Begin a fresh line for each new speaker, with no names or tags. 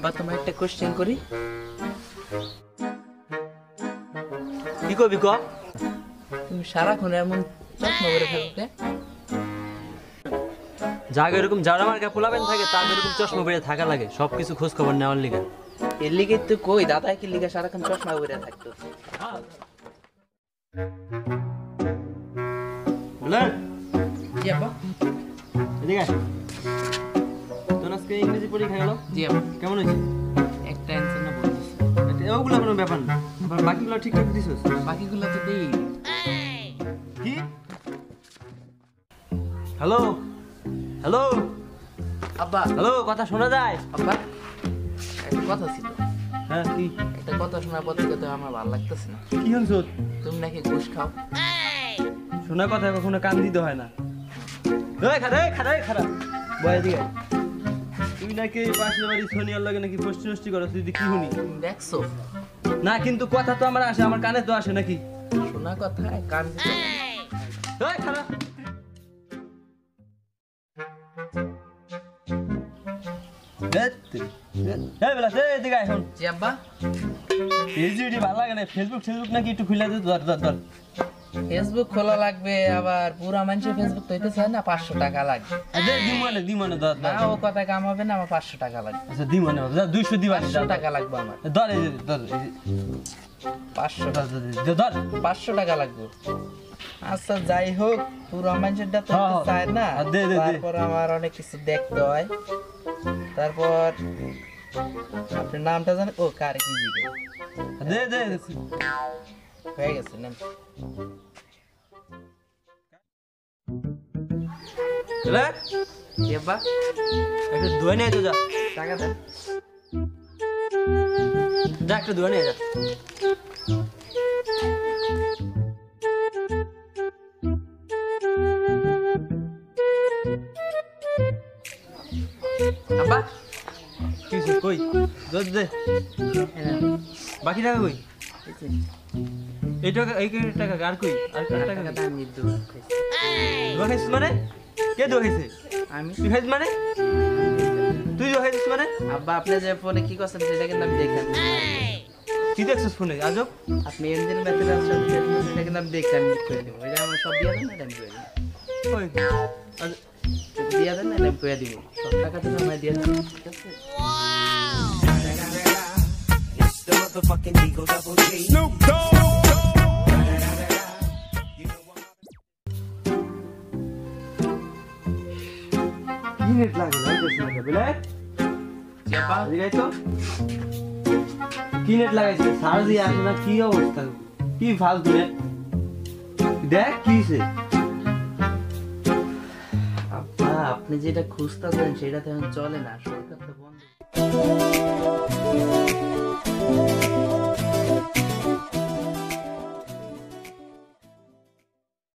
আব্বা তোমার একটা কোশ্চেন করি।
কি কবি ক?
তুমি সারাক্ষণ এমন চশমা পরে থাকবে?
যাকে এরকম যারা মার্কা পোলাবেন থাকে তাদের এরকম চশমা পরে থাকা লাগে, সবকিছু খোঁজ খবর নেওয়ার লিগে।
এর লিগে তো কই দাদা কি লিগে সারাক্ষণ চশমা পরে থাকতো। জি আব্বা।
এদিকে আয়। তোর আজকে ইংরেজি পরীক্ষা গেল?
জি আব্বা।
কেমন হয়েছে?
একটা অ্যানসার না বলছিস?
ওগুলো কোনো ব্যাপার না, আবার বাকিগুলো ঠিকঠাক দিছিস?
বাকিগুলো তো দেই।
কি? হ্যালো হ্যালো
আব্বা।
হ্যালো, কথা শোনা যায়?
আব্বা একটা কথা ছিল।
হ্যাঁ কি?
একটা কথা শোনার পর থেকে তো আমার ভালো লাগতেছে না।
কি হল?
তুমি নাকি ঘুষ খাও।
শোনা কথা কখনো কান দিতে হয় না। খারাপ বয় দিকে। তুমি নাকি পাশের বাড়ি সোনিয়ার লাগে নাকি ফষ্টি নষ্টি করো, তুই কি শুনি?
তুমি দেখছো
না, কিন্তু কথা তো আমার আসে, আমার কানে তো আসে নাকি?
শোনা কথা কান দিতে হয়।
খারাপ
জি আব্বা।
ভালো লাগে না, ফেসবুক নাকি একটু খুলে দে। ধর
ফেসবুক খোলা লাগবে, আবার পুরা মানুষের ফেসবুক তো হইতে চায় না, 500 টাকা লাগবে।
দিমনে ধর।
না ও কথা কাম হবে না, আমার 500 টাকা লাগবে।
আচ্ছা দিমনে 200 দিবা।
500 টাকা লাগবে আমার।
ধর
500 টাকা লাগবে। আচ্ছা যাই হোক, পুরা মানুষেরটা তো হইতে চায় না, তারপর আমার অনেক কিছু দেখতে হয়। তারপর আপনার নামটা জানেন? ও কার কি জিগে হয়ে গেছে নেন। আব্বা
একটু ধুয়ে নিয়ে যা।
টাকা দেন।
যা একটু ধুয়ে নিয়ে যা।
আব্বা
কিছু কই দে। বাকি টাকা কই? এই টাকা আর কই? আর টাকা
আমি দুধ খাইছি।
দোয়া খাইছিস মানে? কে দোয়া খাইছে?
আমি
তুই খাইছিস মানে? তুই দোয়া খাইছিস মানে?
আব্বা আপনি যে ফোনে কি করছেন সেটা কিন্তু আমি দেখলাম।
কি দেখছিস ফোনে আজব?
আপনি এনজিন মেথড আসছেন সেটা কিন্তু আমি দেখলাম, করে দেবো। এটা আমার সব দিয়ে দেন, এটা আমি করে দেবো।
ওই
দিয়ে দেন, এটা আমি করে দিব। সব টাকা তো আমায় দিয়ে দেন, ঠিক আছে?
কি নেট লাগে লাগাইছিস না বলে?
জি আব্বা।
এদিকে তো কি নেট লাগাইছিস? সার্জি আসে না, কি অবস্থা? কি ফালতু নেট? দেখ কিছে।
আব্বা আপনি যেটা খুঁজতেছেন সেটা তো এখন চলে না, সরকার তো বন্ধ।